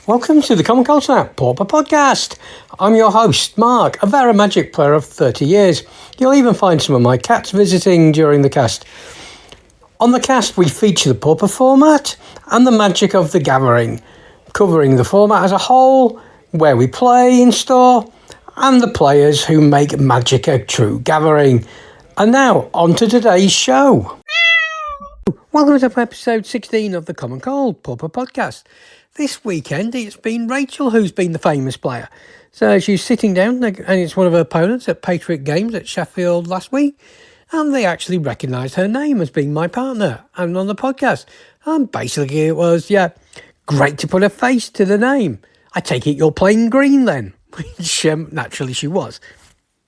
Welcome to the Common Cold Snap Pauper Podcast. I'm your host, Mark, a Vera Magic player of 30 years. You'll even find some of my cats visiting during the cast. On the cast, we feature the Pauper format and the magic of the gathering, covering the format as a whole, where we play in store, and the players who make Magic a true gathering. And now, on to today's show. Welcome to episode 16 of the Common Cold Pauper Podcast. This weekend, it's been Rachel who's been the famous player. So she's sitting down, and it's one of her opponents at Patriot Games at Sheffield last week, and they actually recognised her name as being my partner and on the podcast. And basically it was, great to put a face to the name. I take it you're playing green then, which naturally she was.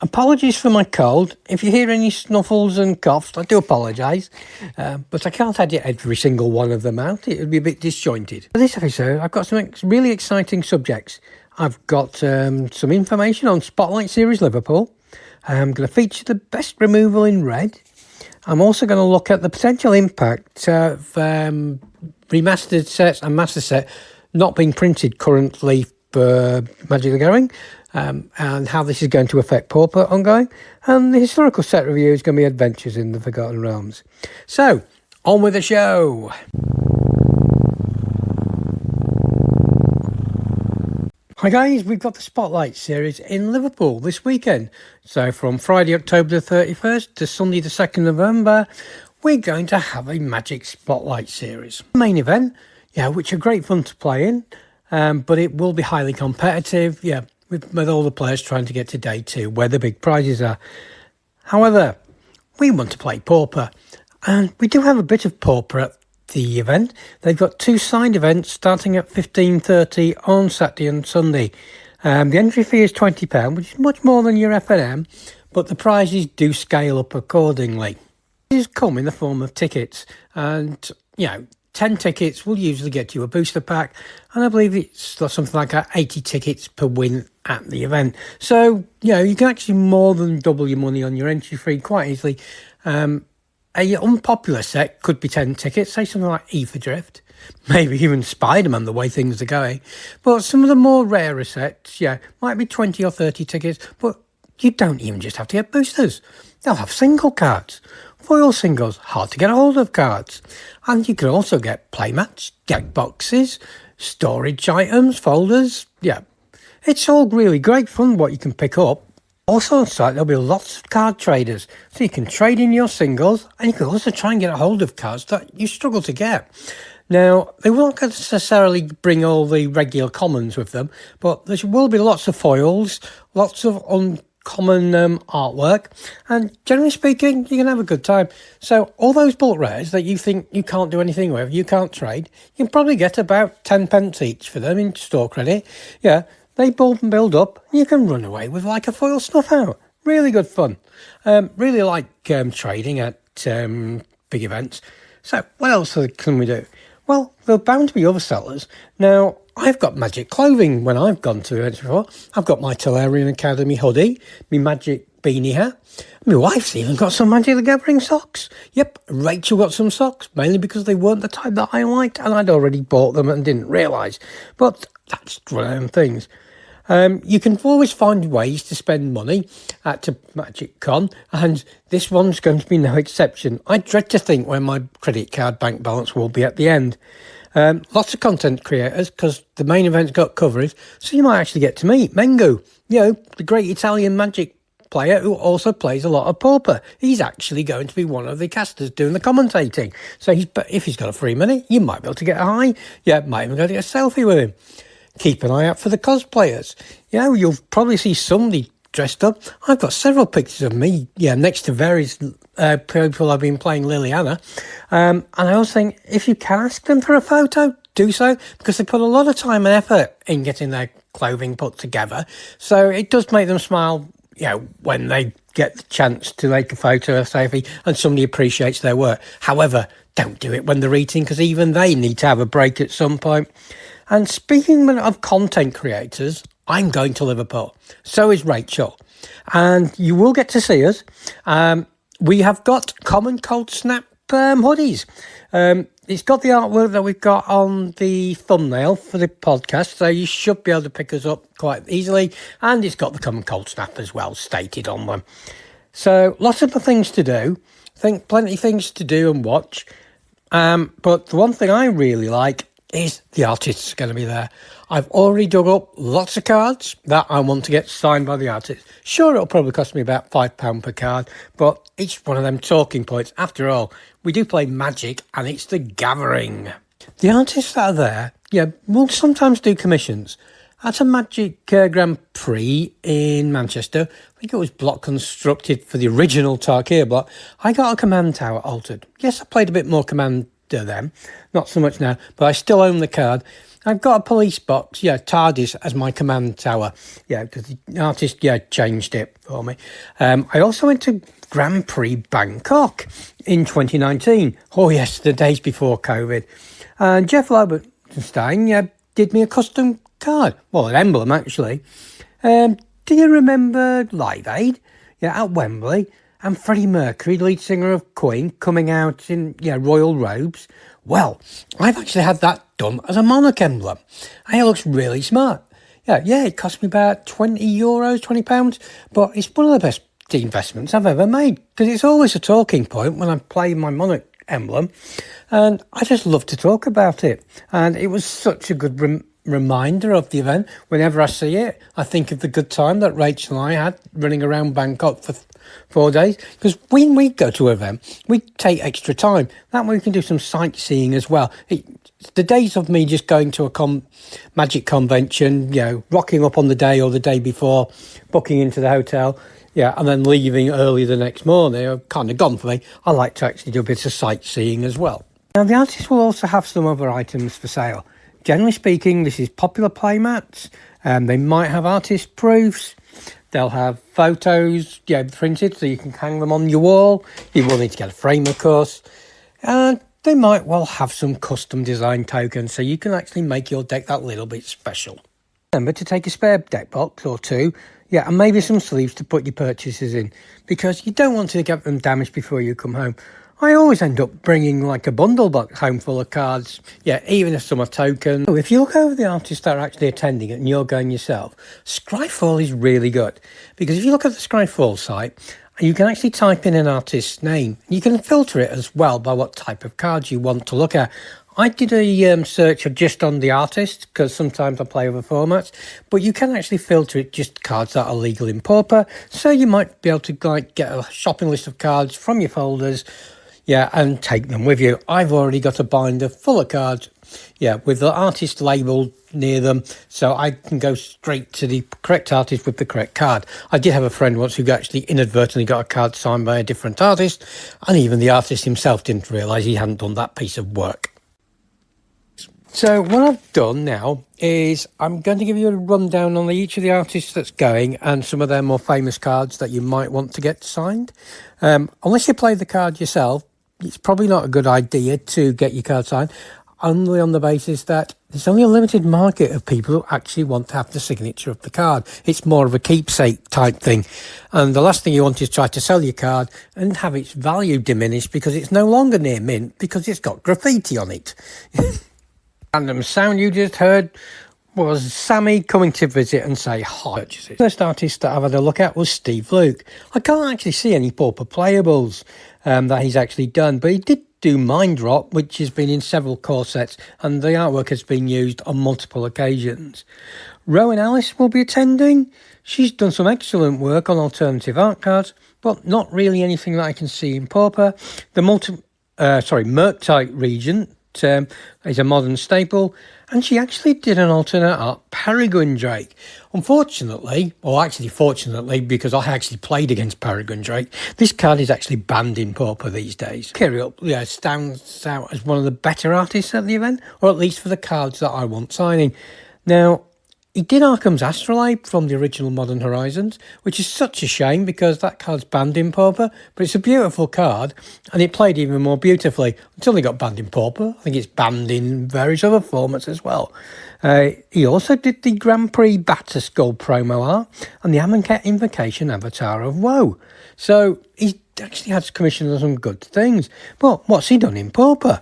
Apologies for my cold. If you hear any snuffles and coughs, I do apologise. But I can't edit every single one of them out. It would be a bit disjointed. For this episode, I've got some really exciting subjects. I've got some information on Spotlight Series Liverpool. I'm going to feature the best removal in red. I'm also going to look at the potential impact of remastered sets and master set not being printed currently for Magic the Gathering. And how this is going to affect Pauper ongoing. And the historical set review is going to be Adventures in the Forgotten Realms. So, on with the show. Hi guys, we've got the Spotlight series in Liverpool this weekend. So from Friday, October the 31st to Sunday the 2nd November, we're going to have a Magic Spotlight series. Main event, which are great fun to play in, but it will be highly competitive, with all the players trying to get to day 2, where the big prizes are. However, we want to play Pauper, and we do have a bit of Pauper at the event. They've got 2 side events starting at 15:30 on Saturday and Sunday. The entry fee is £20, which is much more than your F&M, but the prizes do scale up accordingly. These come in the form of tickets, and 10 tickets will usually get you a booster pack, and I believe it's something like 80 tickets per win at the event. So, you can actually more than double your money on your entry fee quite easily. A unpopular set could be 10 tickets, say something like Ether Drift, maybe even Spider-Man, the way things are going. But some of the more rarer sets, might be 20 or 30 tickets, but you don't even just have to get boosters. They'll have single cards. Foil singles, hard to get a hold of cards. And you can also get playmats, deck boxes, storage items, folders. It's all really great fun what you can pick up. Also on site there'll be lots of card traders, so you can trade in your singles, and you can also try and get a hold of cards that you struggle to get. Now, they won't necessarily bring all the regular commons with them, but there will be lots of foils, lots of uncommon artwork, and generally speaking, you can have a good time. So all those bulk rares that you think you can't do anything with, you can't trade, you can probably get about 10 pence each for them in store credit. They bulk and build up, and you can run away with like a foil snuff out. Really good fun. Really like trading at big events. So what else can we do? Well, there are bound to be other sellers. Now, I've got Magic clothing when I've gone to events before. I've got my Tolarian Academy hoodie, my Magic beanie hat. My wife's even got some Magic the Gathering socks. Yep, Rachel got some socks, mainly because they weren't the type that I liked, and I'd already bought them and didn't realise. But that's one of them things. You can always find ways to spend money at a Magic Con, and this one's going to be no exception. I dread to think where my credit card bank balance will be at the end. Lots of content creators, because the main event's got coverage, so you might actually get to meet Mengu, the great Italian Magic player who also plays a lot of Pauper. He's actually going to be one of the casters doing the commentating. So if he's got a free minute, you might be able to get a hi. Might even go to get a selfie with him. Keep an eye out for the cosplayers. You'll probably see somebody dressed up. I've got several pictures of me, next to various people I've been playing Liliana. And I also think if you can ask them for a photo, do so, because they put a lot of time and effort in getting their clothing put together. So it does make them smile, when they get the chance to make a photo or selfie and somebody appreciates their work. However, don't do it when they're eating, because even they need to have a break at some point. And speaking of content creators, I'm going to Liverpool. So is Rachel. And you will get to see us. We have got Common Cold Snap hoodies. It's got the artwork that we've got on the thumbnail for the podcast, so you should be able to pick us up quite easily. And it's got the Common Cold Snap as well stated on them. So lots of the things to do. I think plenty of things to do and watch. But the one thing I really like is the artists are going to be there. I've already dug up lots of cards that I want to get signed by the artists. Sure, it'll probably cost me about £5 per card, but it's one of them talking points. After all, we do play Magic and it's the gathering. The artists that are there, will sometimes do commissions. At a Magic Grand Prix in Manchester, I think it was block constructed for the original Tarkir block, I got a command tower altered. Yes, I played a bit more Commander then, not so much now, but I still own the card. I've got a police box, TARDIS as my command tower, because the artist, changed it for me. I also went to Grand Prix Bangkok in 2019. Oh yes, the days before COVID. And Jeff Lobenstein, did me a custom card, well, an emblem actually. Do you remember Live Aid? At Wembley, and Freddie Mercury, lead singer of Queen, coming out in royal robes? Well, I've actually had that done as a monarch emblem, and it looks really smart. It cost me about €20, £20, but it's one of the best investments I've ever made, because it's always a talking point when I play my monarch emblem, and I just love to talk about it. And it was such a good reminder of the event. Whenever I see it, I think of the good time that Rachel and I had running around Bangkok for 4 days, because when we go to an event, we take extra time. That way we can do some sightseeing as well. The days of me just going to a Magic convention, rocking up on the day or the day before, booking into the hotel, and then leaving early the next morning are kind of gone for me. I like to actually do a bit of sightseeing as well. Now, the artist will also have some other items for sale. Generally speaking, this is popular playmats. They might have artist proofs. They'll have photos, printed, so you can hang them on your wall. You will need to get a frame, of course. And they might well have some custom design tokens, so you can actually make your deck that little bit special. Remember to take a spare deck box or two, and maybe some sleeves to put your purchases in, because you don't want to get them damaged before you come home. I always end up bringing like a bundle box home full of cards, even if some are tokens. So if you look over the artists that are actually attending it and you're going yourself, Scryfall is really good, because if you look at the Scryfall site, you can actually type in an artist's name. You can filter it as well by what type of cards you want to look at. I did a search just on the artist, because sometimes I play other formats, but you can actually filter it just cards that are legal in Pauper, so you might be able to get a shopping list of cards from your folders, and take them with you. I've already got a binder full of cards, with the artist labelled near them, so I can go straight to the correct artist with the correct card. I did have a friend once who actually inadvertently got a card signed by a different artist, and even the artist himself didn't realise he hadn't done that piece of work. So what I've done now is I'm going to give you a rundown on each of the artists that's going and some of their more famous cards that you might want to get signed. Unless you play the card yourself, it's probably not a good idea to get your card signed, only on the basis that there's only a limited market of people who actually want to have the signature of the card. It's more of a keepsake type thing. And the last thing you want is try to sell your card and have its value diminished because it's no longer near mint because it's got graffiti on it. Random sound you just heard was Sammy coming to visit and say hi. The first artist that I've had a look at was Steve Luke. I can't actually see any Pauper playables that he's actually done, but he did do Mind Drop, which has been in several core sets, and the artwork has been used on multiple occasions. Rowan Ellis will be attending. She's done some excellent work on alternative art cards, but not really anything that I can see in Pauper. The Murktide Regent is a modern staple, and she actually did an alternate art Peregrine Drake. Unfortunately, or actually fortunately, because I actually played against Peregrine Drake, this card is actually banned in Pauper these days. Kirill stands out as one of the better artists at the event, or at least for the cards that I want signing. Now, he did Arkham's Astrolabe from the original Modern Horizons, which is such a shame because that card's banned in Pauper, but it's a beautiful card and it played even more beautifully until it got banned in Pauper. I think it's banned in various other formats as well. He also did the Grand Prix Batterskull promo art and the Amonkhet Invocation Avatar of Woe. So he's actually had commissioned some good things. But what's he done in Pauper?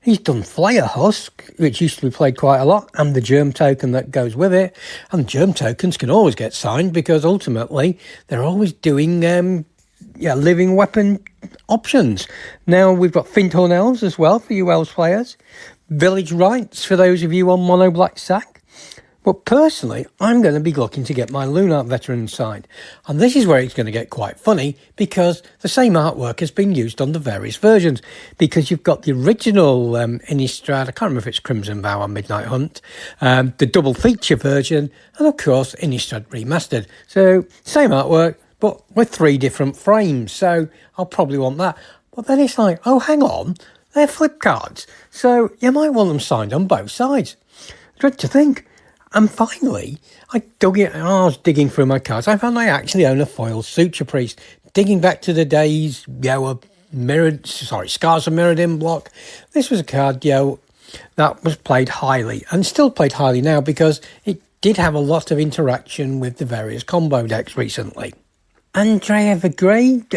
He's done Flayer Husk, which used to be played quite a lot, and the Germ token that goes with it. And Germ tokens can always get signed because ultimately they're always doing living weapon options. Now we've got Findhorn Elves as well for you Elves players. Village Rites for those of you on Mono Black Sack. But personally, I'm going to be looking to get my Lunark Veteran signed. And this is where it's going to get quite funny because the same artwork has been used on the various versions. Because you've got the original Innistrad, I can't remember if it's Crimson Vow or Midnight Hunt, the double feature version, and of course Innistrad Remastered. So same artwork, but with 3 different frames. So I'll probably want that. But then it's like, oh, hang on, they're flip cards. So you might want them signed on both sides. Good to think. And finally, I was digging through my cards. I found I actually own a foil Suture Priest. Digging back to the days, Scars of Mirrodin block. This was a card, that was played highly and still played highly now because it did have a lot of interaction with the various combo decks recently. Andrea Vergrade,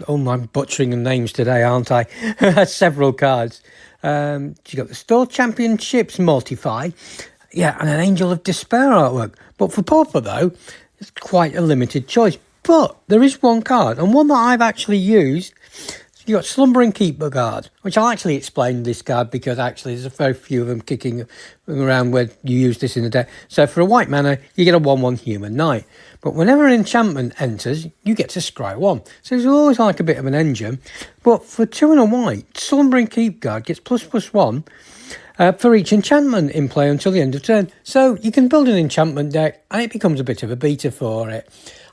I'm butchering the names today, aren't I? Several cards. You got the Store Championships Multify. Yeah, and an Angel of Despair artwork. But for Pauper, though, it's quite a limited choice. But there is one card, and one that I've actually used. You've got Slumbering Keeper card, which I'll actually explain this card because actually there's a very few of them kicking around where you use this in the deck. So for a white mana, you get a 1/1 Human Knight. But whenever an enchantment enters, you get to scry 1. So it's always like a bit of an engine. But for 2 and a white, Slumbering Keep card gets ++1. For each enchantment in play until the end of turn. So you can build an enchantment deck and it becomes a bit of a beta for it.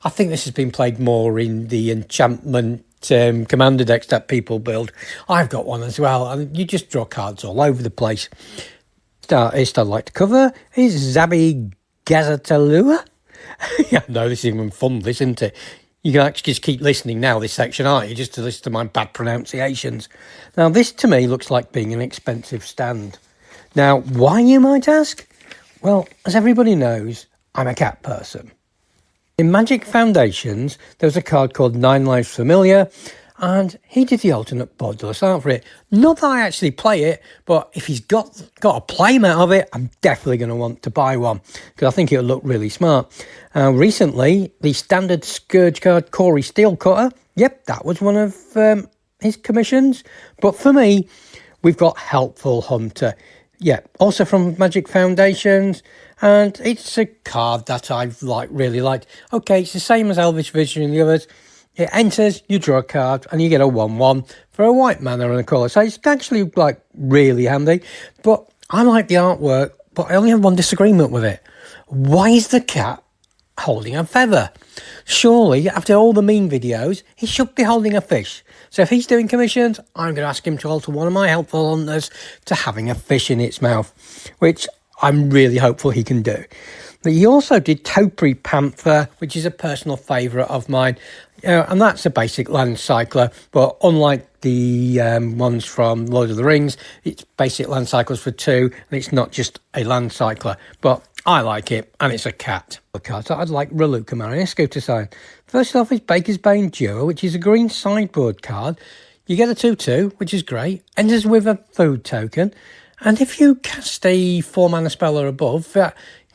I think this has been played more in the enchantment commander decks that people build. I've got one as well, and you just draw cards all over the place. Artist I'd like to cover is Zabi Gazatalua. Yeah, no, this is even fun, this, isn't it? You can actually just keep listening now, this section, aren't you, just to listen to my bad pronunciations. Now, this to me looks like being an expensive stand. Now, why, you might ask? Well, as everybody knows, I'm a cat person. In Magic Foundations, there was a card called 9 Lives Familiar, and he did the alternate borderless art for it. Not that I actually play it, but if he's got a playmat of it, I'm definitely going to want to buy one, because I think it'll look really smart. Recently, the standard Scourge card, Corey Steelcutter, yep, that was one of his commissions. But for me, we've got Helpful Hunter. Yeah, also from Magic Foundations, and it's a card that I've really liked. Okay, it's the same as Elvish Vision and the others. It enters, you draw a card, and you get a 1/1 for a white mana and a colour. So it's actually really handy. But I like the artwork, but I only have one disagreement with it. Why is the cat holding a feather? Surely, after all the meme videos, he should be holding a fish. So if he's doing commissions, I'm going to ask him to alter one of my Helpful Hunters to having a fish in its mouth, which I'm really hopeful he can do. But he also did Topiary Panther, which is a personal favourite of mine. And that's a basic land cycler, but unlike the ones from Lord of the Rings, it's basic land cycles for 2, and it's not just a land cycler. But I like it, and it's a cat. The cards that I'd like Raluca Marinescu to sign. First off is Baker's Bane Duo, which is a green sideboard card. You get a 2/2, which is great, enters with a food token, and if you cast a 4-mana spell or above,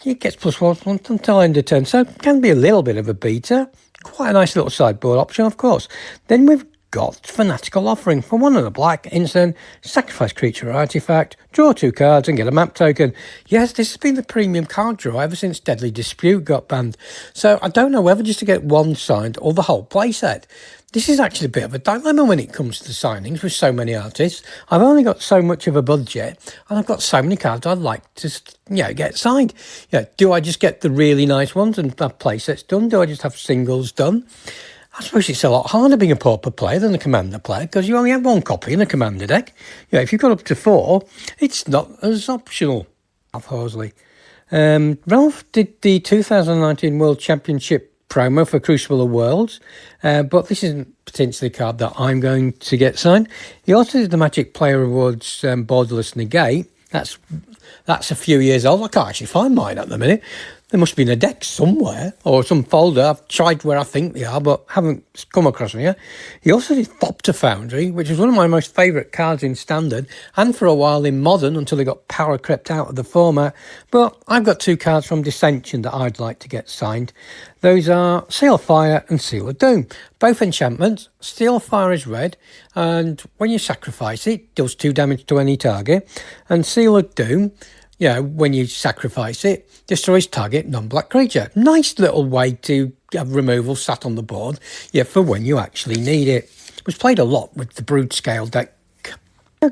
it gets +1 until end of turn, so it can be a little bit of a beta. Quite a nice little sideboard option, of course. Then we've got Fanatical Offering for 1 and a black instant, sacrifice creature or artifact, draw 2 cards and get a map token. Yes, this has been the premium card draw ever since Deadly Dispute got banned. So I don't know whether just to get one signed or the whole playset. This is actually a bit of a dilemma when it comes to the signings with so many artists. I've only got so much of a budget and I've got so many cards I'd like to get signed. Do I just get the really nice ones and have playsets done? Do I just have singles done? I suppose it's a lot harder being a Pauper player than a Commander player because you only have 1 copy in a Commander deck. If you've got up to 4, it's not as optional. Ralph Horsley. Ralph did the 2019 World Championship promo for Crucible of Worlds, but this isn't potentially a card that I'm going to get signed. He also did the Magic Player Awards Borderless Negate. That's a few years old. I can't actually find mine at the minute. They must be in a deck somewhere or some folder. I've tried where I think they are, but haven't come across them yet. He also did Thopter Foundry, which is one of my most favourite cards in Standard and for a while in Modern until they got power crept out of the format. But I've got 2 cards from Dissension that I'd like to get signed. Those are Seal of Fire and Seal of Doom. Both enchantments. Seal of Fire is red, and when you sacrifice it, does 2 damage to any target. And Seal of Doom, when you sacrifice it, destroys target non-black creature. Nice little way to have removal sat on the board, for when you actually need it. It was played a lot with the Brood Scale deck.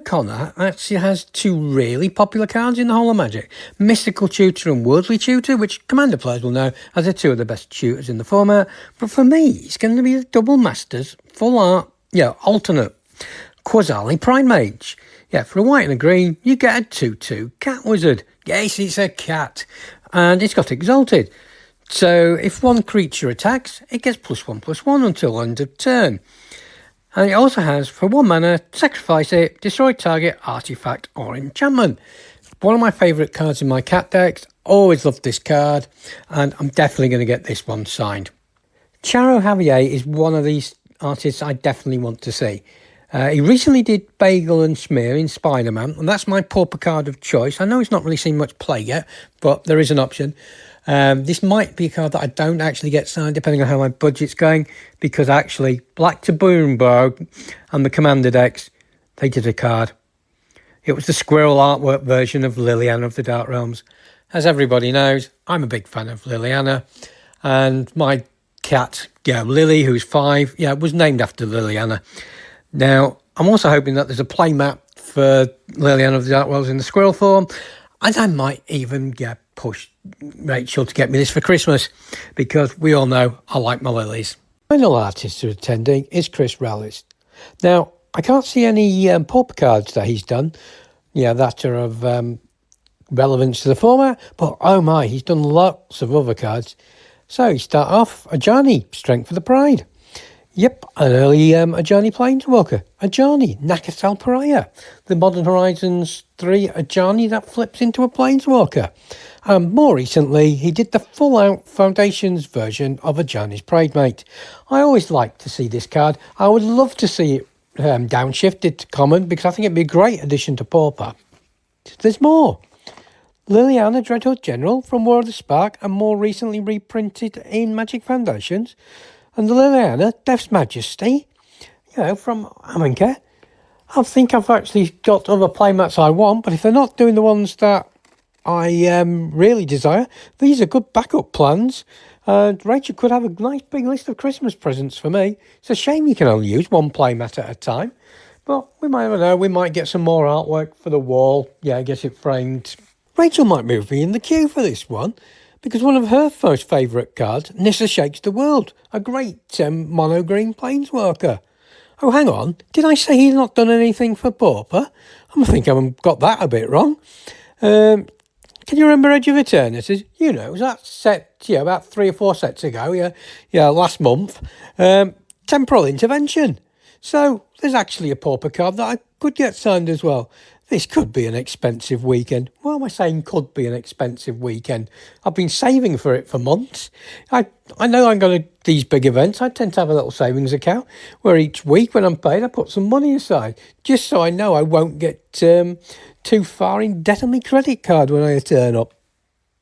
Connor actually has 2 really popular cards in the whole of Magic. Mystical Tutor and Worldly Tutor, which Commander players will know as are 2 of the best tutors in the format. But for me, it's going to be the Double Masters, Full Art, alternate. Quasali Prime Mage. For a white and a green, you get a 2/2 Cat Wizard. Yes, it's a cat. And it's got Exalted. So if one creature attacks, it gets +1/+1 until end of turn. And it also has, for 1 mana, sacrifice it, destroy target artifact or enchantment. One of my favourite cards in my cat decks. Always loved this card, and I'm definitely going to get this one signed. Charo Javier is one of these artists I definitely want to see. He recently did Bagel and Smear in Spider-Man, and that's my pauper card of choice. I know it's not really seen much play yet, but there is an option. This might be a card that I don't actually get signed, depending on how my budget's going, because actually, Black to Boomberg and the Commander decks, they did a card. It was the squirrel artwork version of Liliana of the Dark Realms. As everybody knows, I'm a big fan of Liliana, and my cat, Lily, who's 5, was named after Liliana. Now, I'm also hoping that there's a play map for Liliana of the Dark Realms in the squirrel form, and I might even push Rachel to get me this for Christmas, because we all know I like my lilies. The final artist who's attending is Chris Rallis. Now, I can't see any pauper cards that he's done, that are of relevance to the format, but oh my, he's done lots of other cards. So you start off Ajani, Strength for the Pride. Yep, an early Ajani Planeswalker. Ajani, Nakathal Pariah. The Modern Horizons 3 Ajani that flips into a Planeswalker. More recently, he did the full-out Foundations version of Ajani's Pridemate. I always like to see this card. I would love to see it downshifted to common, because I think it'd be a great addition to Pauper. There's more. Liliana Dreadhorde General from War of the Spark, and more recently reprinted in Magic Foundations. And the Liliana Death's Majesty, from Amonkhet. I think I've actually got other playmats I want, but if they're not doing the ones that I really desire, these are good backup plans. Rachel could have a nice big list of Christmas presents for me. It's a shame you can only use 1 playmat at a time. But we might never know, we might get some more artwork for the wall. Get it framed. Rachel might move me in the queue for this one, because one of her most favourite cards, Nissa Shakes the World, a great mono-green Planeswalker. Oh, hang on, did I say he's not done anything for Pauper? I think I've got that a bit wrong. Can you remember Edge of Eternity? That set, about 3 or 4 sets ago, last month. Temporal Intervention. So, there's actually a Pauper card that I could get signed as well. This could be an expensive weekend. Why am I saying could be an expensive weekend? I've been saving for it for months. I know I'm going to these big events. I tend to have a little savings account where each week when I'm paid, I put some money aside, just so I know I won't get too far in debt on my credit card when I turn up.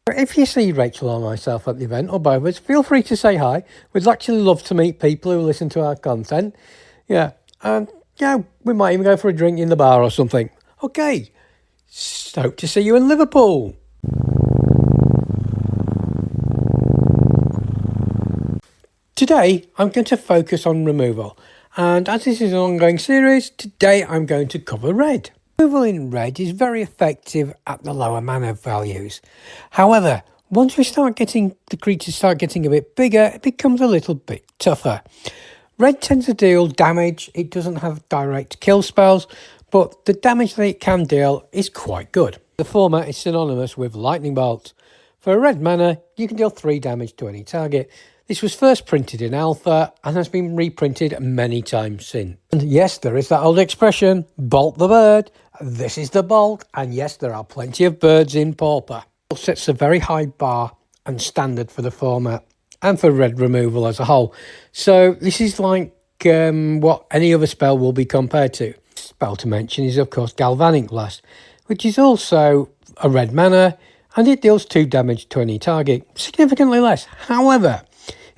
If you see Rachel or myself at the event, or both of us, feel free to say hi. We'd actually love to meet people who listen to our content. And we might even go for a drink in the bar or something. Okay, hope to see you in Liverpool. Today, I'm going to focus on removal. And as this is an ongoing series, today I'm going to cover red. Removal in red is very effective at the lower mana values. However, once the creatures start getting a bit bigger, it becomes a little bit tougher. Red tends to deal damage. It doesn't have direct kill spells, but the damage that it can deal is quite good. The format is synonymous with Lightning Bolt. For a red mana, you can deal 3 damage to any target. This was first printed in Alpha and has been reprinted many times since. And yes, there is that old expression, bolt the bird. This is the bolt, and yes, there are plenty of birds in Pauper. It sets a very high bar and standard for the format and for red removal as a whole. So this is like what any other spell will be compared to. Spell to mention is of course Galvanic Blast, which is also a red mana, and it deals 2 damage to any target, significantly less. However,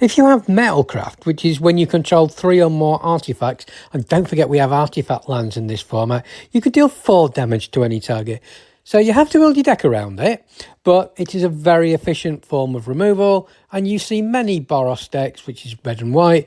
if you have Metalcraft, which is when you control 3 or more artifacts, and don't forget we have artifact lands in this format, you could deal 4 damage to any target. So you have to build your deck around it, but it is a very efficient form of removal, and you see many Boros decks, which is red and white,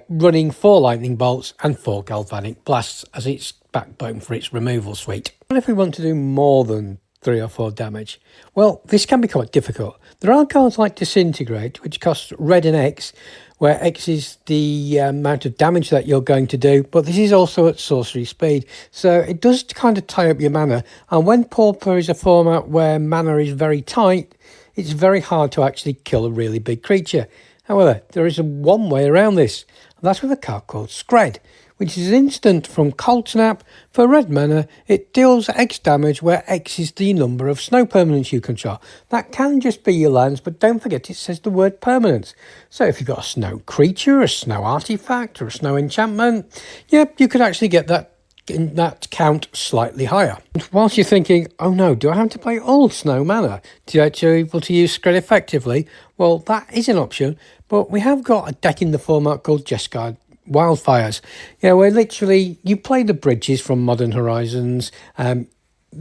running 4 Lightning Bolts and 4 Galvanic Blasts as its backbone for its removal suite. What if we want to do more than 3 or 4 damage? Well, this can be quite difficult. There are cards like Disintegrate, which costs red and X, where X is the amount of damage that you're going to do, but this is also at sorcery speed, so it does kind of tie up your mana. And when Pauper is a format where mana is very tight, it's very hard to actually kill a really big creature. However, there is one way around this, and that's with a card called Skred, which is instant from Cold Snap. For red mana, it deals X damage where X is the number of snow permanents you control. That can just be your lands, but don't forget it says the word permanents. So if you've got a snow creature, a snow artifact, or a snow enchantment, you could actually get that count slightly higher. And whilst you're thinking, oh no, do I have to play all snow mana to actually be able to use Skred effectively? Well, that is an option, but we have got a deck in the format called Jeskai Wildfires, where literally you play the bridges from Modern Horizons, you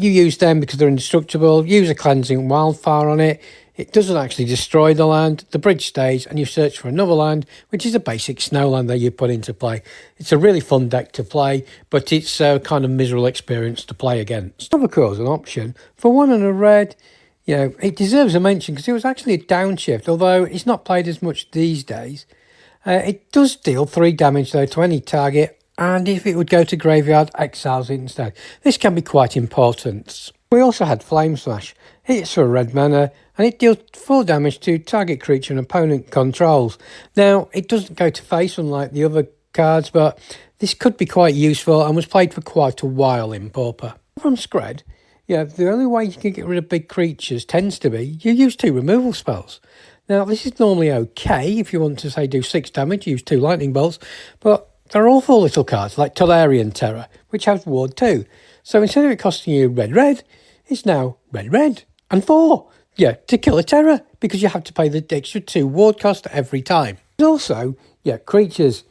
use them because they're indestructible, use a cleansing wildfire on it, it doesn't actually destroy the land, the bridge stays, and you search for another land, which is a basic snow land that you put into play. It's a really fun deck to play, but it's a kind of miserable experience to play against. Overcrow is an option. For 1 and a red, it deserves a mention because it was actually a downshift, although it's not played as much these days. It does deal 3 damage though to any target, and if it would go to graveyard, exiles it instead. This can be quite important. We also had Flame Slash. It's for red mana, and it deals 4 damage to target creature an opponent controls. Now, it doesn't go to face unlike the other cards, but this could be quite useful and was played for quite a while in Pauper. From Skred, the only way you can get rid of big creatures tends to be you use 2 removal spells. Now, this is normally okay if you want to, say, do 6 damage, use 2 Lightning Bolts, but there are awful little cards like Tolarian Terror, which has Ward 2. So instead of it costing you red, it's now red, and 4. To kill a Terror, because you have to pay the extra 2 ward cost every time. And also, creatures,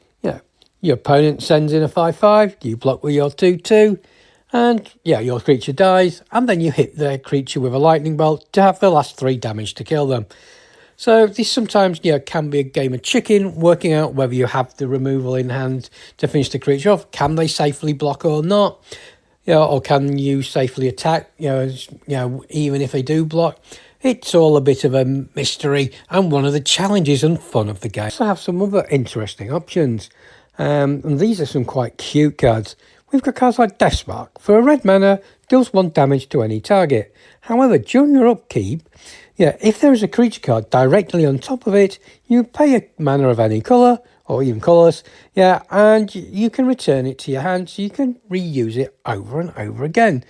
your opponent sends in a 5/5, you block with your 2/2, and your creature dies, and then you hit their creature with a Lightning Bolt to have the last 3 damage to kill them. So this sometimes can be a game of chicken, working out whether you have the removal in hand to finish the creature off. Can they safely block or not? Or can you safely attack? Even if they do block. It's all a bit of a mystery and one of the challenges and fun of the game. We also have some other interesting options, and these are some quite cute cards. We've got cards like Deathspark. For a red mana, deals 1 damage to any target. However, during your upkeep, if there is a creature card directly on top of it, you pay a mana of any colour, or even colours, and you can return it to your hand, so you can reuse it over and over again.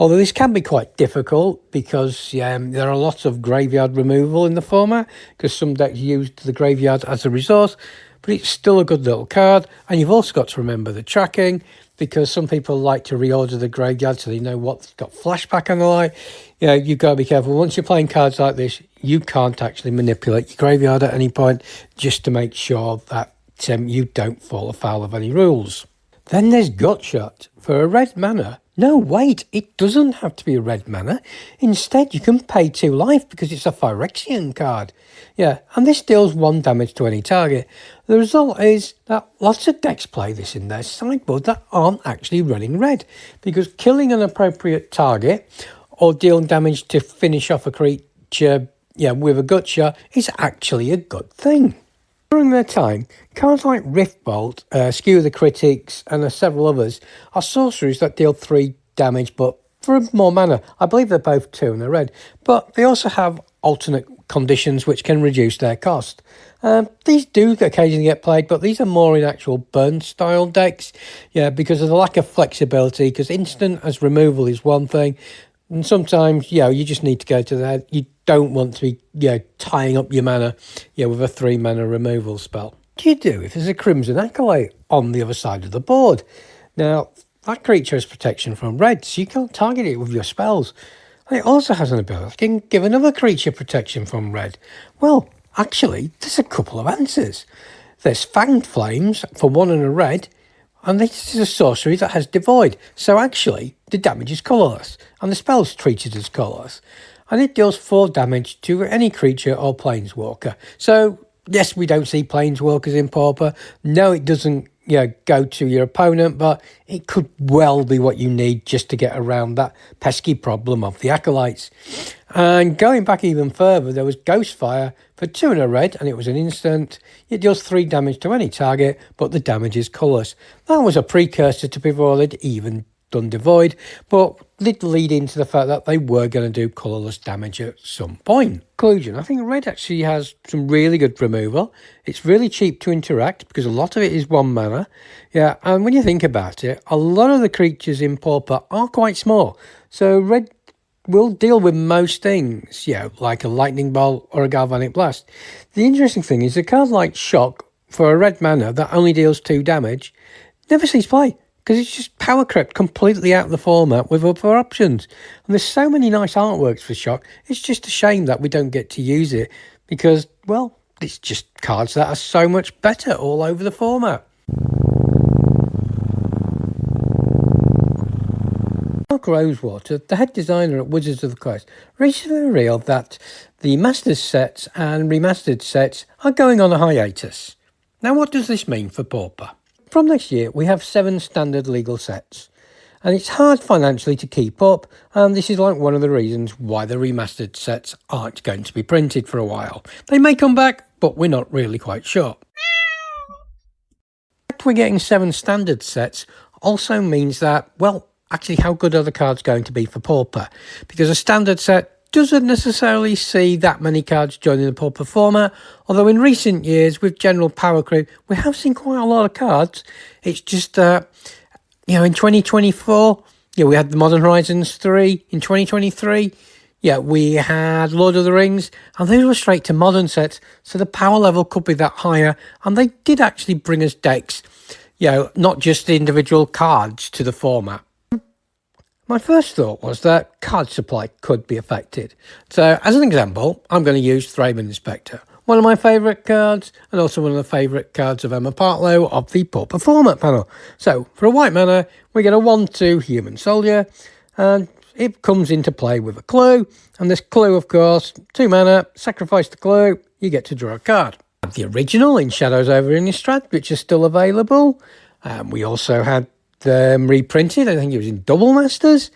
Although this can be quite difficult because there are lots of graveyard removal in the format, because some decks use the graveyard as a resource, but it's still a good little card. And you've also got to remember the tracking, because some people like to reorder the graveyard so they know what's got flashback and the like. You've got to be careful. Once you're playing cards like this, you can't actually manipulate your graveyard at any point, just to make sure that you don't fall afoul of any rules. Then there's Gutshot. For a red mana, no, wait, it doesn't have to be a red mana. Instead, you can pay 2 life because it's a Phyrexian card. And this deals 1 damage to any target. The result is that lots of decks play this in their sideboard that aren't actually running red, because killing an appropriate target or dealing damage to finish off a creature with a Gutshot is actually a good thing. During their time, cards like Riftbolt, Skew the Critics, and several others are sorceries that deal 3 damage, but for more mana. I believe they're both 2 and they're red, but they also have alternate conditions which can reduce their cost. These do occasionally get played, but these are more in actual burn style decks, because of the lack of flexibility, because instant as removal is one thing, And sometimes, you just need to go to that. You don't want to be, tying up your mana, with a 3 mana removal spell. What do you do if there's a Crimson Acolyte on the other side of the board? Now, that creature has protection from red, so you can't target it with your spells. And it also has an ability that can give another creature protection from red. Well, actually, there's a couple of answers. There's Fanged Flames for 1 and a red, and this is a sorcery that has Devoid. So actually, the damage is colourless, and the spell's treated as colourless. And it deals 4 damage to any creature or planeswalker. So, yes, we don't see planeswalkers in Pauper. No, it doesn't go to your opponent, but it could well be what you need just to get around that pesky problem of the Acolytes. And going back even further, there was Ghostfire for 2 and a red, and it was an instant. It deals 3 damage to any target, but the damage is colourless. That was a precursor to before they'd even done Devoid, but did lead into the fact that they were going to do colourless damage at some point. Conclusion, I think red actually has some really good removal. It's really cheap to interact because a lot of it is 1 mana. Yeah, and when you think about it, a lot of the creatures in Pauper are quite small. So red will deal with most things, like a Lightning Bolt or a Galvanic Blast. The interesting thing is a card like Shock for a red mana that only deals 2 damage never sees play, because it's just power crept completely out of the format with other options. And there's so many nice artworks for Shock, it's just a shame that we don't get to use it, because, well, it's just cards that are so much better all over the format. Mark Rosewater, the head designer at Wizards of the Coast, recently revealed that the Masters sets and remastered sets are going on a hiatus. Now, what does this mean for Pauper? From next year, we have 7 standard legal sets, and it's hard financially to keep up, and this is like one of the reasons why the remastered sets aren't going to be printed for a while. They may come back, but we're not really quite sure. The fact we're getting 7 standard sets also means that, well, actually how good are the cards going to be for Pauper? Because a standard set doesn't necessarily see that many cards joining the Pauper format, although in recent years with general power creep we have seen quite a lot of cards. It's just that in 2024 we had the Modern Horizons 3. In 2023 we had Lord of the Rings, and those were straight to modern sets, so the power level could be that higher, and they did actually bring us decks, not just the individual cards to the format. My first thought was that card supply could be affected. So, as an example, I'm going to use Thraben Inspector, one of my favourite cards, and also one of the favourite cards of Emma Partlow of the Pauper format panel. So, for a white mana, we get a 1/2 Human Soldier, and it comes into play with a clue, and this clue, of course, 2 mana, sacrifice the clue, you get to draw a card. The original in Shadows over Innistrad, which is still available. We also had reprinted, I think it was in Double Masters.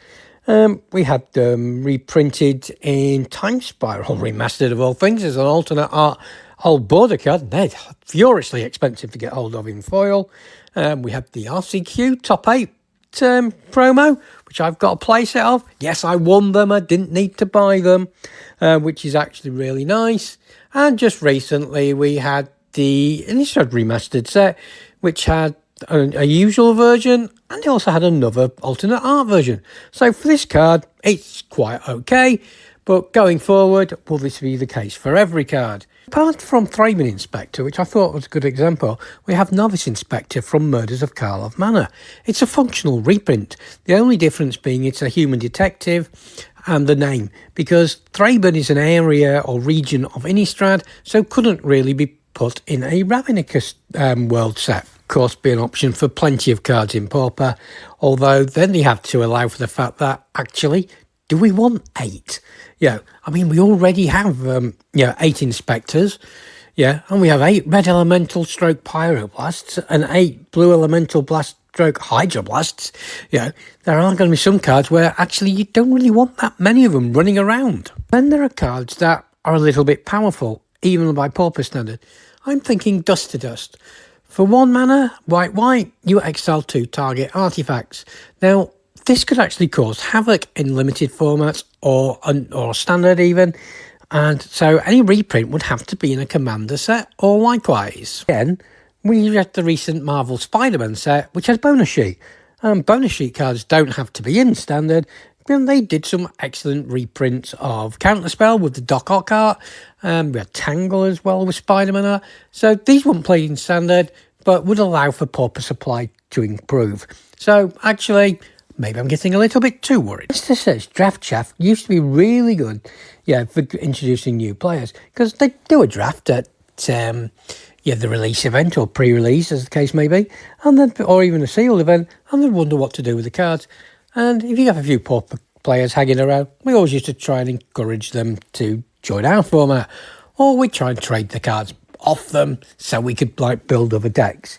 We had them reprinted in Time Spiral, remastered of all things, as an alternate art old border card. They're furiously expensive to get hold of in foil. We had the RCQ Top 8 promo, which I've got a playset of. Yes, I won them, I didn't need to buy them, which is actually really nice. And just recently we had the Innistrad remastered set, which had a usual version, and it also had another alternate art version. So for this card, it's quite okay, but going forward, will this be the case for every card? Apart from Thraben Inspector, which I thought was a good example, we have Novice Inspector from Murders of Karlov Manor. It's a functional reprint, the only difference being it's a human detective and the name, because Thraben is an area or region of Innistrad, so couldn't really be put in a Ravnicus world set. Course, be an option for plenty of cards in Pauper, although then you have to allow for the fact that actually, do we want 8? I mean, we already have 8 Inspectors, and we have 8 Red Elemental stroke Pyroblasts and 8 Blue Elemental Blast stroke Hydroblasts. There are going to be some cards where actually you don't really want that many of them running around. Then there are cards that are a little bit powerful, even by Pauper standard. I'm thinking Dust to Dust. For 1 mana, white, you exile 2 target artifacts. Now, this could actually cause havoc in limited formats or standard even, and so any reprint would have to be in a Commander set or likewise. Again, we had the recent Marvel Spider-Man set, which has bonus sheet. Bonus sheet cards don't have to be in standard, And they did some excellent reprints of Counterspell with the Doc Ock art. We had Tangle as well with Spider-Man art. So these weren't played in standard, but would allow for Pauper supply to improve. So actually, maybe I'm getting a little bit too worried. Mr. Says Draft Chaff used to be really good, yeah, for introducing new players, because they do a draft at the release event or pre-release, as the case may be, and then, or even a sealed event, and then wonder what to do with the cards. And if you have a few Pauper players hanging around, we always used to try and encourage them to join our format, or we try and trade the cards off them so we could build other decks.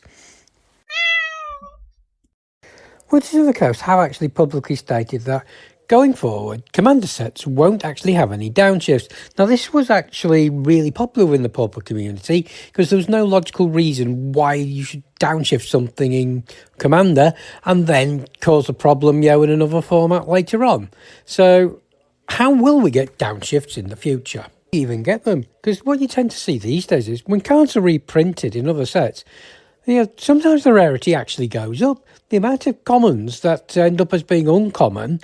Wizards of the Coast have actually publicly stated that going forward, commander sets won't actually have any downshifts. Now, this was actually really popular within the Pauper community because there was no logical reason why you should downshift something in Commander and then cause a problem, in another format later on. So, how will we get downshifts in the future? Even get them? Because what you tend to see these days is when cards are reprinted in other sets, sometimes the rarity actually goes up. The amount of commons that end up as being uncommon,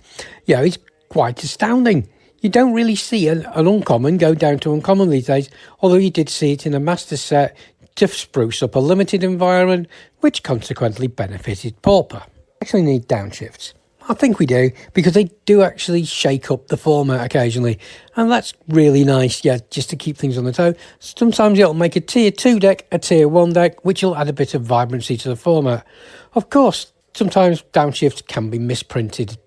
is quite astounding. You don't really see an uncommon go down to uncommon these days, although you did see it in a master set to spruce up a limited environment, which consequently benefited Pauper. Actually need downshifts. I think we do, because they do actually shake up the format occasionally, and that's really nice, just to keep things on the toe. Sometimes it'll make a tier 2 deck a tier 1 deck, which will add a bit of vibrancy to the format. Of course, sometimes downshifts can be misprinted.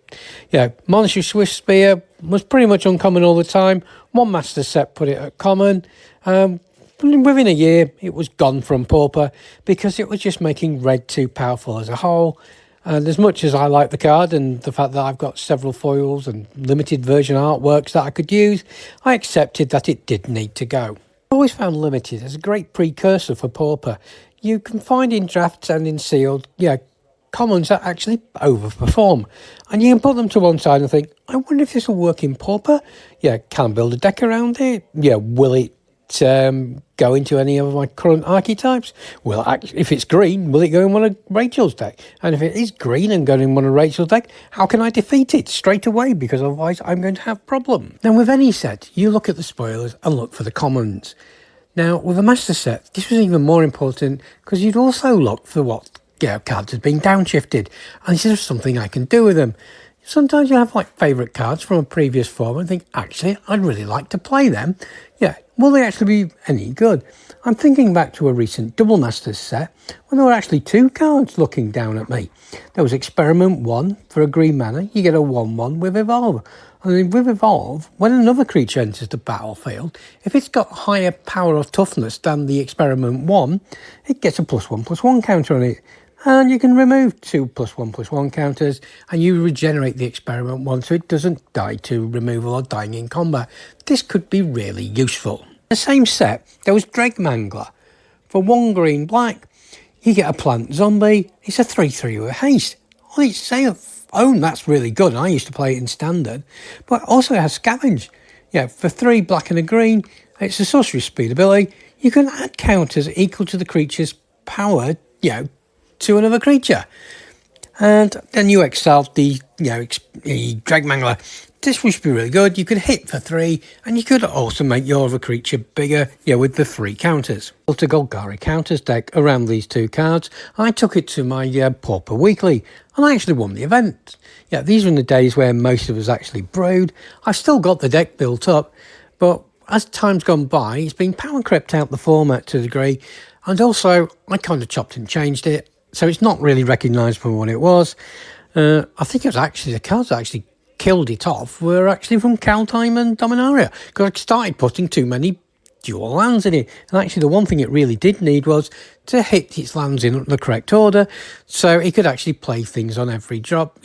Monstrous Swift Spear was pretty much uncommon all the time. One master set put it at common. Within a year, it was gone from Pauper because it was just making red too powerful as a whole. And as much as I like the card and the fact that I've got several foils and limited version artworks that I could use, I accepted that it did need to go. I always found limited as a great precursor for Pauper. You can find in drafts and in sealed, commons that actually overperform. And you can put them to one side and think, I wonder if this will work in Pauper. Can I build a deck around it? Will it go into any of my current archetypes? Well, if it's green, will it go in one of Rachel's deck? And if it is green and going in one of Rachel's deck, how can I defeat it straight away? Because otherwise I'm going to have problem. Now, with any set, you look at the spoilers and look for the commons. Now, with a master set, this was even more important because you'd also look for what cards had been downshifted, and is there something I can do with them? Sometimes you have favourite cards from a previous form and think, actually, I'd really like to play them. Will they actually be any good? I'm thinking back to a recent Double Masters set when there were actually 2 cards looking down at me. There was Experiment 1 for a green mana. You get a 1/1 with Evolve. And then with Evolve, when another creature enters the battlefield, if it's got higher power or toughness than the Experiment 1, it gets a +1/+1 counter on it. And you can remove 2 +1/+1 counters, and you regenerate the Experiment 1 so it doesn't die to removal or dying in combat. This could be really useful. In the same set, there was Dregmangler. For 1 green black, you get a plant zombie. It's a 3/3 with haste. On its own, that's really good. I used to play it in standard, but also it has scavenge. For 3 black and a green, it's a sorcery speed ability. You can add counters equal to the creature's power, to another creature. And then you exile the Dregmangler. This would be really good. You could hit for 3, and you could also make your other creature bigger, with the 3 counters. Built a Golgari counters deck around these 2 cards. I took it to my Pauper Weekly, and I actually won the event. These were in the days where most of us actually brewed. I've still got the deck built up, but as time's gone by, it's been power crept out the format to a degree, and also I kind of chopped and changed it. So it's not really recognisable what it was. I think it was actually the cards that actually killed it off were actually from Kaldheim and Dominaria, because I started putting too many dual lands in it. And actually the one thing it really did need was to hit its lands in the correct order, so it could actually play things on every drop.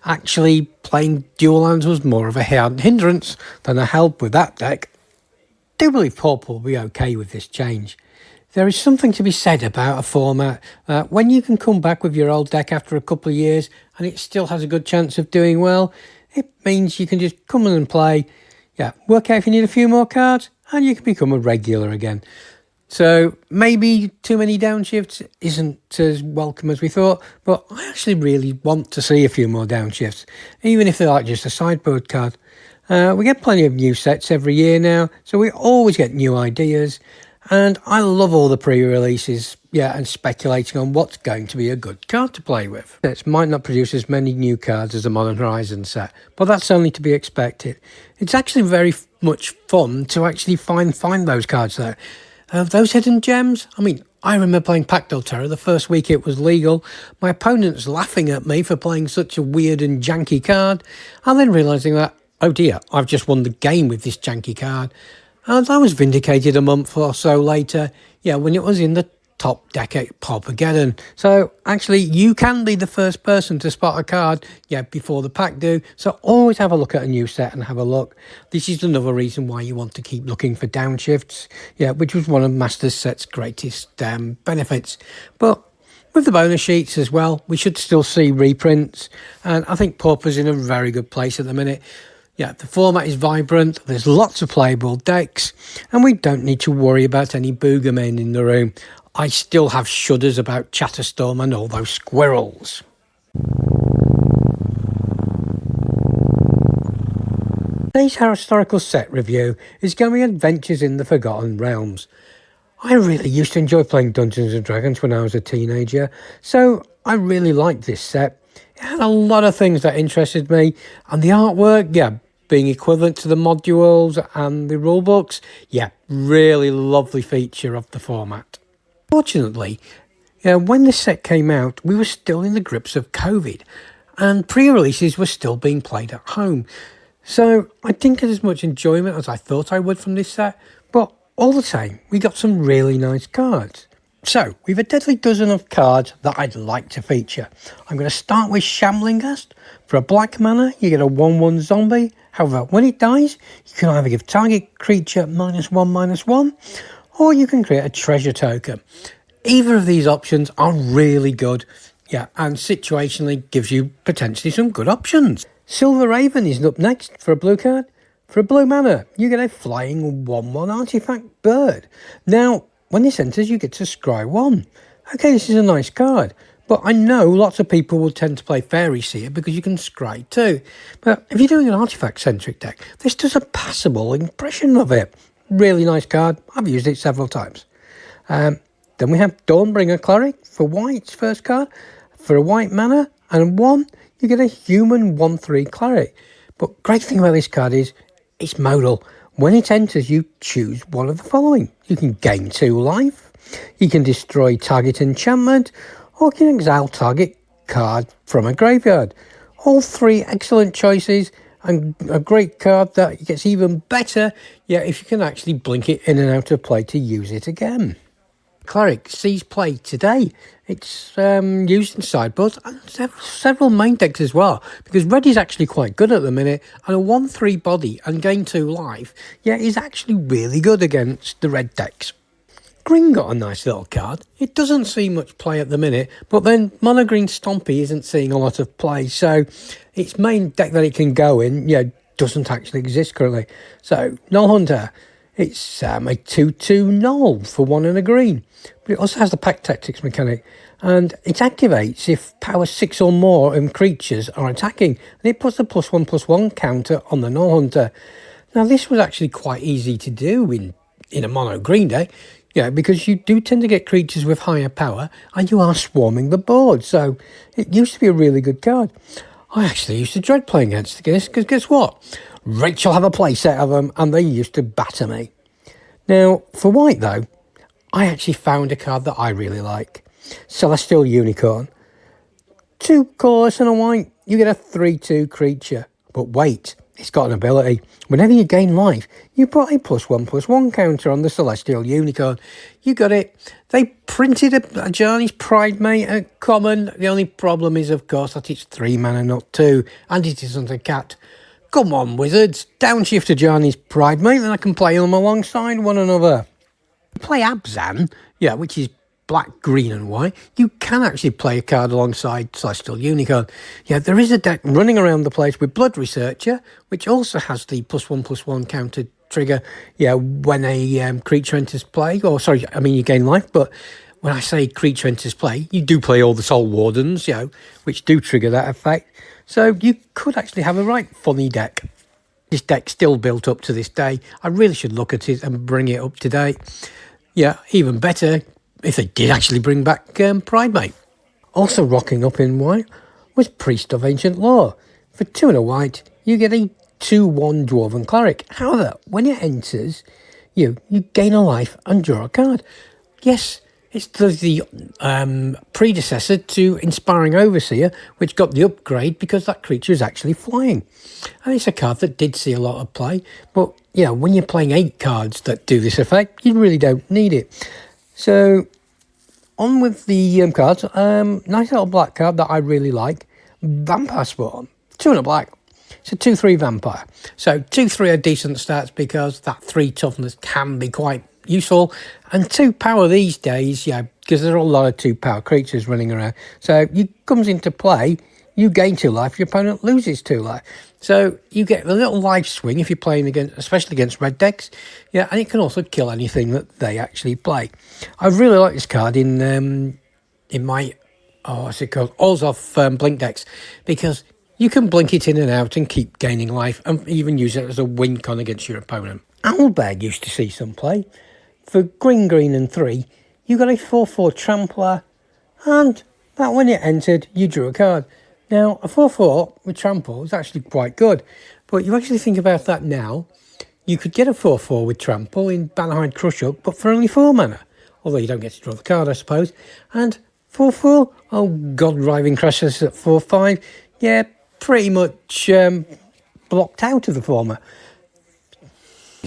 Actually playing dual lands was more of a hindrance than a help with that deck. I do believe Pauper will be okay with this change. There is something to be said about a format when you can come back with your old deck after a couple of years and it still has a good chance of doing well. It means you can just come in and play, work out if you need a few more cards, and you can become a regular again. So maybe too many downshifts isn't as welcome as we thought, but I actually really want to see a few more downshifts, even if they're like just a sideboard card. We get plenty of new sets every year now, so we always get new ideas, and I love all the pre-releases, and speculating on what's going to be a good card to play with. Sets might not produce as many new cards as the Modern Horizons set, but that's only to be expected. It's actually very much fun to actually find those cards though. Those hidden gems, I remember playing Pact of Terror the first week it was legal, my opponents laughing at me for playing such a weird and janky card, and then realising that, oh dear, I've just won the game with this janky card. And I was vindicated a month or so later, when it was in the top deck at Paupergeddon. So actually, you can be the first person to spot a card, before the pack do. So always have a look at a new set and have a look. This is another reason why you want to keep looking for downshifts, which was one of Masters Set's greatest benefits. But with the bonus sheets as well, we should still see reprints. And I think Pauper's in a very good place at the minute. The format is vibrant, there's lots of playable decks, and we don't need to worry about any boogermen in the room. I still have shudders about Chatterstorm and all those squirrels. Today's historical set review is going to be Adventures in the Forgotten Realms. I really used to enjoy playing Dungeons & Dragons when I was a teenager, so I really liked this set. It had a lot of things that interested me, and the artwork, being equivalent to the modules and the rulebooks, really lovely feature of the format. Fortunately, when this set came out, we were still in the grips of COVID, and pre-releases were still being played at home. So I didn't get as much enjoyment as I thought I would from this set, but all the same, we got some really nice cards. So, we've a deadly dozen of cards that I'd like to feature. I'm going to start with Shamblingast. For a black mana, you get a 1/1 zombie. However, when it dies, you can either give target creature -1/-1, or you can create a treasure token. Either of these options are really good, and situationally gives you potentially some good options. Silver Raven is up next for a blue card. For a blue mana, you get a flying 1/1 artifact bird. Now, when this enters, you get to scry 1. Okay, this is a nice card, but I know lots of people will tend to play Fairy Seer because you can scry 2. But if you're doing an artifact-centric deck, this does a passable impression of it. Really nice card. I've used it several times. Then we have Dawnbringer Cleric for white's first card. For a white mana and 1, you get a human 1/3 Cleric. But great thing about this card is it's modal. When it enters, you choose one of the following. You can gain 2 life, you can destroy target enchantment, or you can exile target card from a graveyard. All 3 excellent choices, and a great card that gets even better, if you can actually blink it in and out of play to use it again. Cleric sees play today. It's used in sideboards and several main decks as well, because red is actually quite good at the minute, and a 1/3 body and gain 2 life, is actually really good against the red decks. Green got a nice little card. It doesn't see much play at the minute, but then Mono Green Stompy isn't seeing a lot of play, so its main deck that it can go in, doesn't actually exist currently. So, Null Hunter. It's a 2/2 null for 1 and a green, but it also has the Pack Tactics mechanic, and it activates if power 6 or more creatures are attacking, and it puts a +1/+1 counter on the Null Hunter. Now this was actually quite easy to do in a mono green deck, because you do tend to get creatures with higher power, and you are swarming the board, so it used to be a really good card. I actually used to dread playing against this, because guess what? Rachel have a playset of them, and they used to batter me. Now, for white though, I actually found a card that I really like. Celestial Unicorn. 2 colourless and a white, you get a 3/2 creature. But wait, it's got an ability. Whenever you gain life, you put a +1/+1 counter on the Celestial Unicorn. You got it. They printed a Ajani's Pridemate at common. The only problem is, of course, that it's 3 mana, not 2, and it isn't a cat. Come on, Wizards, downshift Ajani's Pridemate, then I can play them alongside one another. Play Abzan, which is black, green and white. You can actually play a card alongside Celestial Unicorn. There is a deck running around the place with Blood Researcher, which also has the +1/+1 counter trigger, yeah, when a creature enters play, or sorry, I mean you gain life, but when I say creature enters play, you do play all the Soul Wardens, you know, which do trigger that effect. So you could actually have a right funny deck. This deck's still built up to this day. I really should look at it and bring it up to date. Yeah, even better if they did actually bring back Pridemate. Also rocking up in white was Priest of Ancient Lore. For 2 and a white, you get a 2/1 Dwarven Cleric. However, when it enters, you gain a life and draw a card. Yes, it's the predecessor to Inspiring Overseer, which got the upgrade because that creature is actually flying. And it's a card that did see a lot of play, but yeah, when you're playing 8 cards that do this effect, you really don't need it. So, on with the cards. Nice little black card that I really like. Vampire Spawn. 2 and a black. It's a 2/3 vampire. So 2/3 are decent stats because that 3 toughness can be quite useful. And 2 power these days, yeah, because there are a lot of 2 power creatures running around. So it comes into play, you gain 2 life, your opponent loses 2 life. So you get a little life swing if you're playing against, especially against red decks. Yeah, and it can also kill anything that they actually play. I really like this card in my, what's it called? Orzhov Blink decks, because you can blink it in and out and keep gaining life and even use it as a win con against your opponent. Owlbear used to see some play. For green, and 3, you got a 4/4 Trampler, and that when it entered, you drew a card. Now, a 4/4 with Trample is actually quite good, but you actually think about that now, you could get a 4/4 with Trample in Bannerhide Crush-Up, but for only 4 mana. Although you don't get to draw the card, I suppose. And 4/4, oh god, Riving Crashes at 4/5, yeah, pretty much blocked out of the former.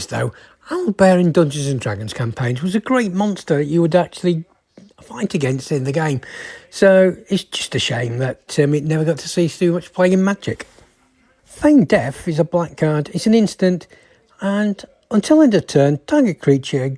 Though, Owlbear in Dungeons and Dragons campaigns was a great monster that you would actually fight against in the game. So it's just a shame that it never got to see too much playing in Magic. Feigned Death is a black card. It's an instant, and until end of turn, target creature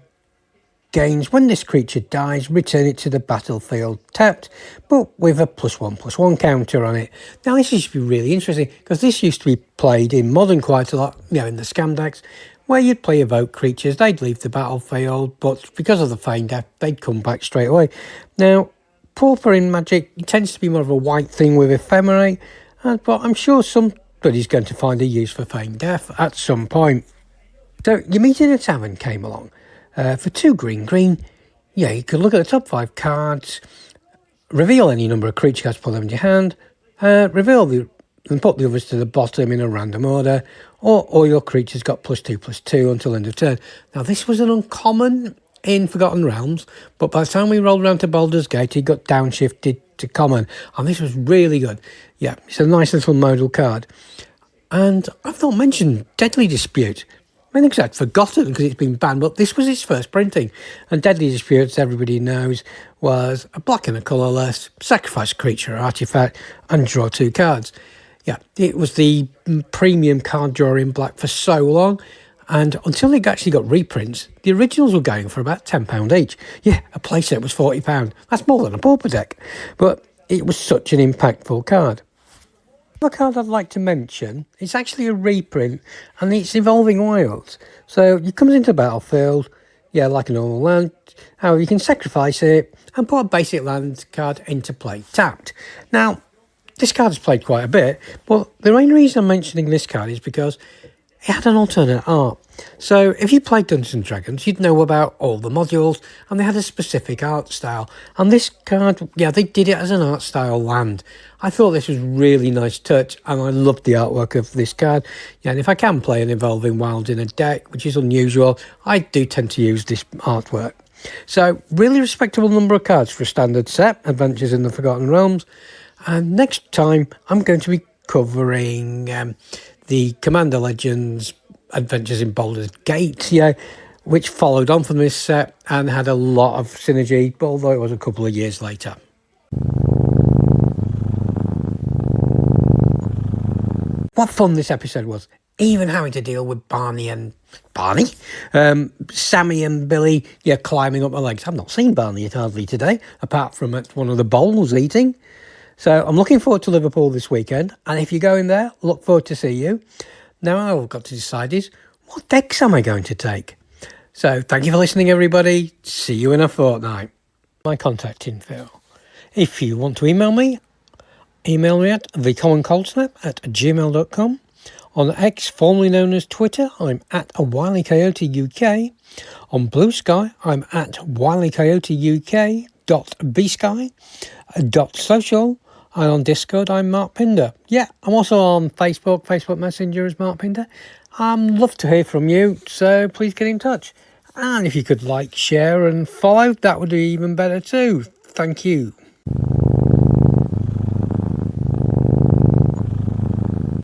gains. When this creature dies, return it to the battlefield tapped, but with a +1/+1 counter on it. Now this used to be really interesting because this used to be played in Modern quite a lot, you know, in the scam decks, where you'd play evoke creatures, they'd leave the battlefield, but because of the Feigned Death, they'd come back straight away. Now, Pauper in Magic tends to be more of a white thing with Ephemerate, but I'm sure somebody's going to find a use for Feigned Death at some point. So, Your Meet in a Tavern came along. For 2 green, yeah, you could look at the top 5 cards, reveal any number of creature cards, put them in your hand, reveal and put the others to the bottom in a random order, or all your creatures got +2/+2 until end of turn. Now, this was an uncommon in Forgotten Realms, but by the time we rolled around to Baldur's Gate, it got downshifted to common, and this was really good. Yeah, it's a nice little modal card. And I've not mentioned Deadly Dispute. I think I'd forgotten because it's been banned, but this was its first printing. And Deadly Dispute, as everybody knows, was a black and a colourless, sacrifice a creature or artifact, and draw 2 cards. Yeah, it was the premium card drawer in black for so long, and until it actually got reprints, the originals were going for about £10 each. Yeah, a playset was £40. That's more than a Pauper deck, but it was such an impactful card. The card I'd like to mention, it's actually a reprint, and it's Evolving Wilds. So it comes into battlefield, yeah, like a normal land. However, you can sacrifice it and put a basic land card into play tapped. Now, this card is played quite a bit, but the main reason I'm mentioning this card is because it had an alternate art. So if you played Dungeons and Dragons, you'd know about all the modules, and they had a specific art style. And this card, yeah, they did it as an art style land. I thought this was really nice touch, and I loved the artwork of this card. Yeah, and if I can play an Evolving Wilds in a deck, which is unusual, I do tend to use this artwork. So really respectable number of cards for a standard set, Adventures in the Forgotten Realms. And next time, I'm going to be covering the Commander Legends Adventures in Baldur's Gate, yeah, which followed on from this set and had a lot of synergy, but although it was a couple of years later. What fun this episode was, even having to deal with Sammy and Billy, yeah, climbing up my legs. I've not seen Barney hardly today, apart from at one of the bowls eating. So I'm looking forward to Liverpool this weekend, and if you're going there, look forward to see you. Now all I've got to decide is what decks am I going to take? So thank you for listening, everybody. See you in a fortnight. My contact info. If you want to email me at thecommoncoldsnap@gmail.com. On X, formerly known as Twitter, I'm at WileyCoyoteUK. On Blue Sky, I'm at WileyCoyoteUK.bsky.social. And on Discord, I'm Mark Pinder. Yeah, I'm also on Facebook Messenger as Mark Pinder. Love to hear from you, so please get in touch. And if you could like, share and follow, that would be even better too. Thank you.